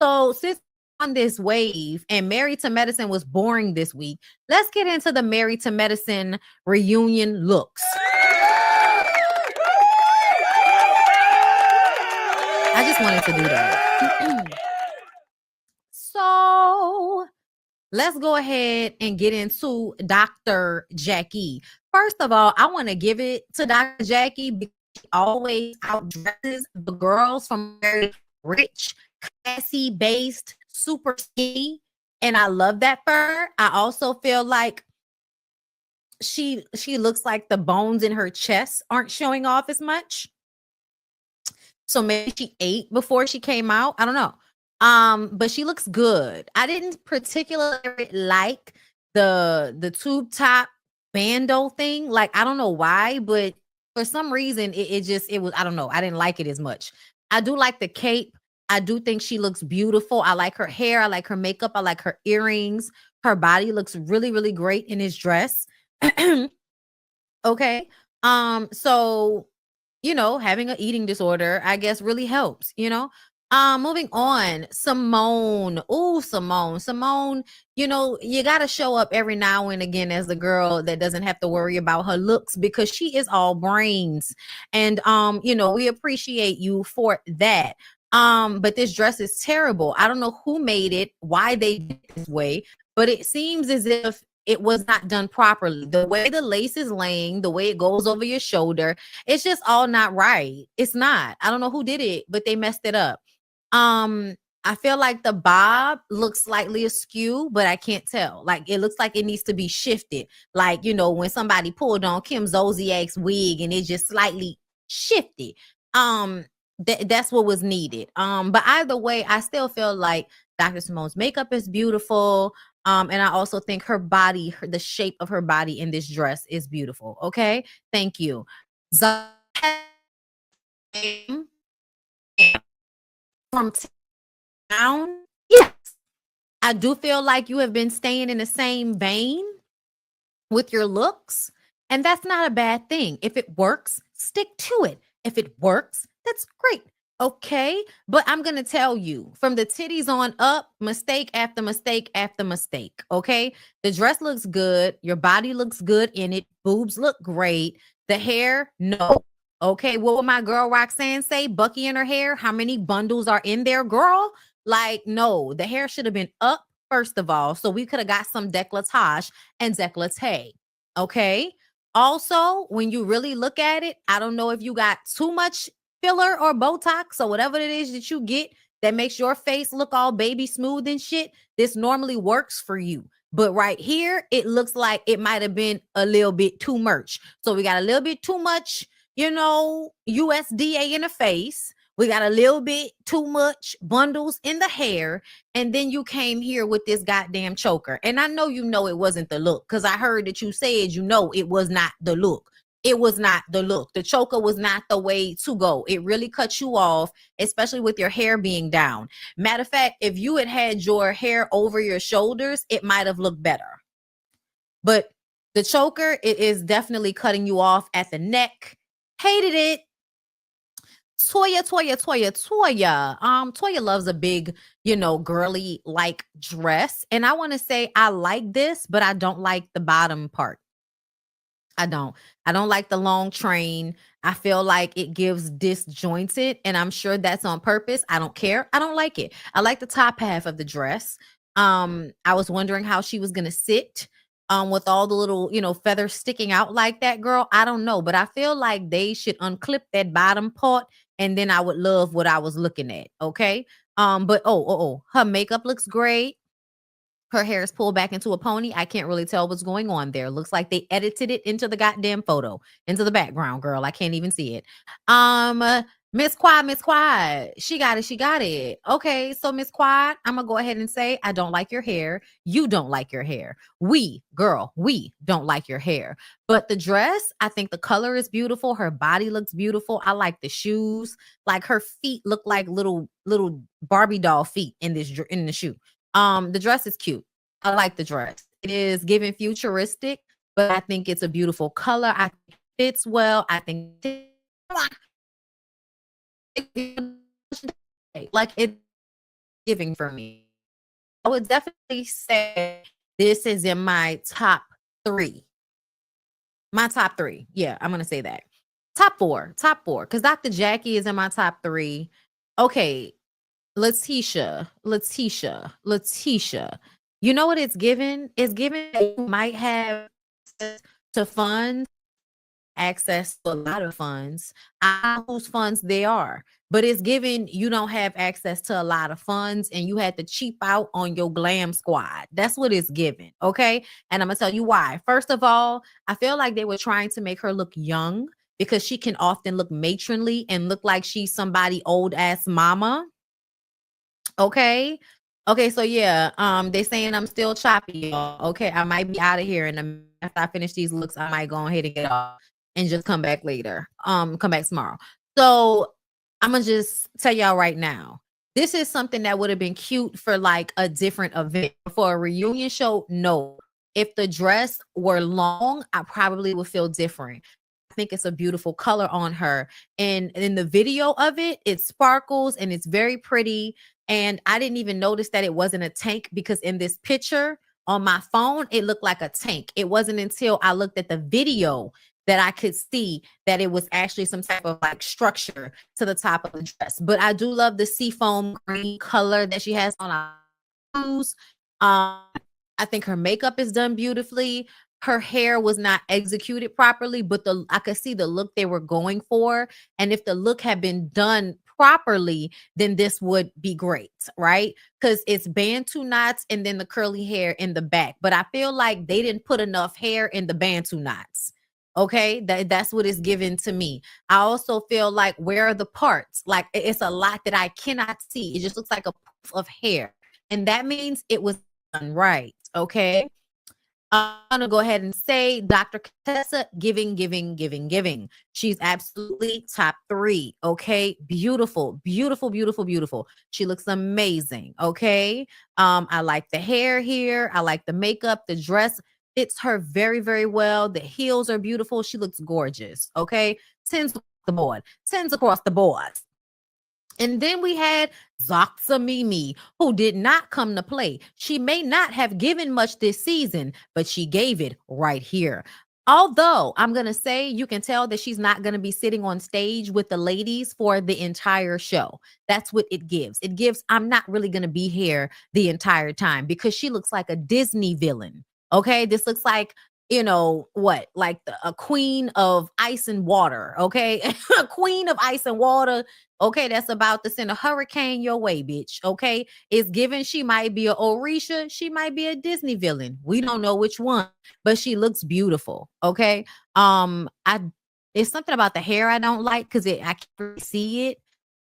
So since on this wave and Married to Medicine was boring this week, let's get into the Married to Medicine reunion looks. I just wanted to do that. So let's go ahead and get into Dr. Jackie. First of all, I want to give it to Dr. Jackie because she always outdresses the girls from very rich, classy based, super skinny. And I love that for her. I also feel like she looks like the bones in her chest aren't showing off as much. So maybe she ate before she came out. I don't know. But she looks good. I didn't particularly like the tube top bandeau thing. Like, I don't know why, but for some reason it was, I don't know. I didn't like it as much. I do like the cape. I do think she looks beautiful. I like her hair. I like her makeup. I like her earrings. Her body looks really, really great in this dress. Okay. So having an eating disorder, I guess, really helps, moving on, Simone. Oh, Simone, you got to show up every now and again as the girl that doesn't have to worry about her looks because she is all brains. And, we appreciate you for that. But this dress is terrible. I don't know who made it, why they did it this way, but it seems as if it was not done properly. The way the lace is laying, the way it goes over your shoulder, it's just all not right. It's not. I don't know who did it, but they messed it up. I feel like the bob looks slightly askew, but I can't tell. Like, it looks like it needs to be shifted. Like, when somebody pulled on Kim Zolciak's wig and it just slightly shifted. That's what was needed. But either way, I still feel like Dr. Simone's makeup is beautiful. And I also think her body, the shape of her body in this dress is beautiful. Okay. Thank you. From town. Yes. I do feel like you have been staying in the same vein with your looks. And that's not a bad thing. If it works, stick to it. If it works, that's great. Okay. But I'm going to tell you, from the titties on up, mistake after mistake after mistake. Okay. The dress looks good. Your body looks good in it. Boobs look great. The hair, no. Okay. What would my girl Roxanne say? Bucky in her hair. How many bundles are in there, girl? Like, no, the hair should have been up first of all. So we could have got some décolletage and décolleté. Okay. Also, when you really look at it, I don't know if you got too much filler or Botox or whatever it is that you get that makes your face look all baby smooth and shit. This normally works for you. But right here, it looks like it might have been a little bit too much. So we got a little bit too much, USDA in the face. We got a little bit too much bundles in the hair. And then you came here with this goddamn choker. And I know it wasn't the look because I heard that you said, it was not the look. It was not the look. The choker was not the way to go. It really cut you off, especially with your hair being down. Matter of fact, if you had your hair over your shoulders, it might have looked better. But the choker, it is definitely cutting you off at the neck. Hated it. Toya. Toya loves a big, girly like dress. And I want to say I like this, but I don't like the bottom part. I don't like the long train. I feel like it gives disjointed, and I'm sure that's on purpose. I don't care. I don't like it. I like the top half of the dress. I was wondering how she was gonna sit with all the little, feathers sticking out like that, girl. I don't know, but I feel like they should unclip that bottom part, and then I would love what I was looking at. Okay. But her makeup looks great. Her hair is pulled back into a pony. I can't really tell what's going on there. Looks like they edited it into the goddamn photo, into the background, girl. I can't even see it. Miss Quad. She got it. Okay, so Miss Quad, I'm gonna go ahead and say I don't like your hair. You don't like your hair. We don't like your hair. But the dress, I think the color is beautiful. Her body looks beautiful. I like the shoes. Like, her feet look like little Barbie doll feet in the shoe. The dress is cute. I like the dress. It is giving futuristic, but I think it's a beautiful color. I think it fits well. I think like it giving for me. I would definitely say this is in my top 3. My top 3. Yeah, I'm gonna say that. Top 4, because Dr. Jackie is in my top 3. Okay, Letitia. You know what it's given? It's given that you might have access to funds, access to a lot of funds. I don't know whose funds they are, but it's given you don't have access to a lot of funds and you had to cheap out on your glam squad. That's what it's given. Okay. And I'm gonna tell you why. First of all, I feel like they were trying to make her look young because she can often look matronly and look like she's somebody old ass mama. Okay. Okay, so yeah, they saying I'm still choppy, y'all. Okay, I might be out of here, and after I finish these looks, I might go ahead and get off and just come back later. Come back tomorrow. So I'm gonna just tell y'all right now. This is something that would have been cute for like a different event. For a reunion show, no. If the dress were long, I probably would feel different. I think it's a beautiful color on her. And in the video of it, it sparkles and it's very pretty. And I didn't even notice that it wasn't a tank because in this picture on my phone, it looked like a tank. It wasn't until I looked at the video that I could see that it was actually some type of like structure to the top of the dress. But I do love the seafoam green color that she has on her shoes. I think her makeup is done beautifully. Her hair was not executed properly, but I could see the look they were going for. And if the look had been done properly, then this would be great, right? Because it's bantu knots and then the curly hair in the back. But I feel like they didn't put enough hair in the bantu knots. Okay, that's what is given to me. I also feel like where are the parts? Like it's a lot that I cannot see. It just looks like a poof of hair, and that means it was done right. Okay, I'm gonna go ahead and say Dr. Contessa giving. She's absolutely top 3. Okay, beautiful. She looks amazing. Okay, I like the hair here. I like the makeup. The dress fits her very well. The heels are beautiful. She looks gorgeous. Okay, 10s across the board. 10s across the board. And then we had Zoxa Mimi, who did not come to play. She may not have given much this season, but she gave it right here. Although I'm going to say you can tell that she's not going to be sitting on stage with the ladies for the entire show. That's what it gives. It gives, I'm not really going to be here the entire time because she looks like a Disney villain. Okay. This looks like, you know what, like a queen of ice and water. Okay. A queen of ice and water. Okay, that's about to send a hurricane your way, bitch. Okay, it's given she might be a Orisha, she might be a Disney villain. We don't know which one, but she looks beautiful. Okay, I it's something about the hair I don't like because I can't really see it.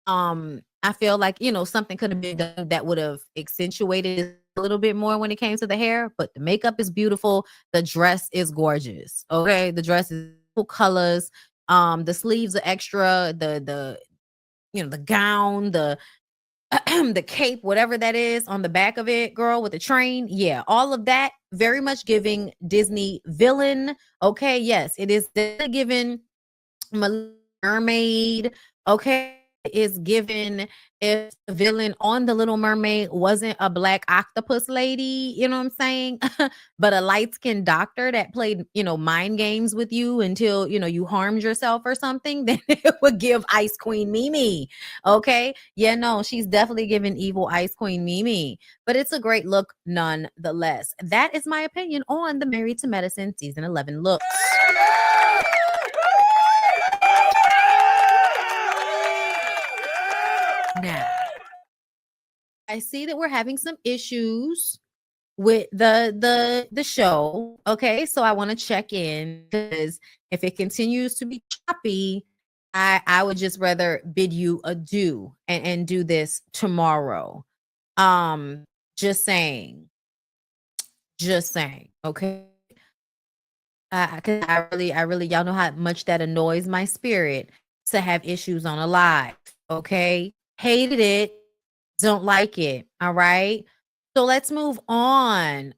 I feel like something could have been done that would have accentuated it a little bit more when it came to the hair. But the makeup is beautiful. The dress is gorgeous. Okay, the dress is cool colors. The sleeves are extra. The gown, the the cape, whatever that is on the back of it, girl, with the train. Yeah, all of that very much giving Disney villain. Okay, yes, it is giving mermaid. Okay, is given if the villain on the Little Mermaid wasn't a black octopus lady, you know what I'm saying? But a light-skinned doctor that played, mind games with you until, you harmed yourself or something, then it would give Ice Queen Mimi. Okay. Yeah, no, she's definitely giving evil Ice Queen Mimi, but it's a great look nonetheless. That is my opinion on the Married to Medicine season 11 looks. Now, I see that we're having some issues with the show. Okay, so I want to check in because if it continues to be choppy, I would just rather bid you adieu and do this tomorrow. Um, just saying, okay. 'Cause I really, y'all know how much that annoys my spirit to have issues on a live. Okay, hated it, don't like it. All right, so let's move on.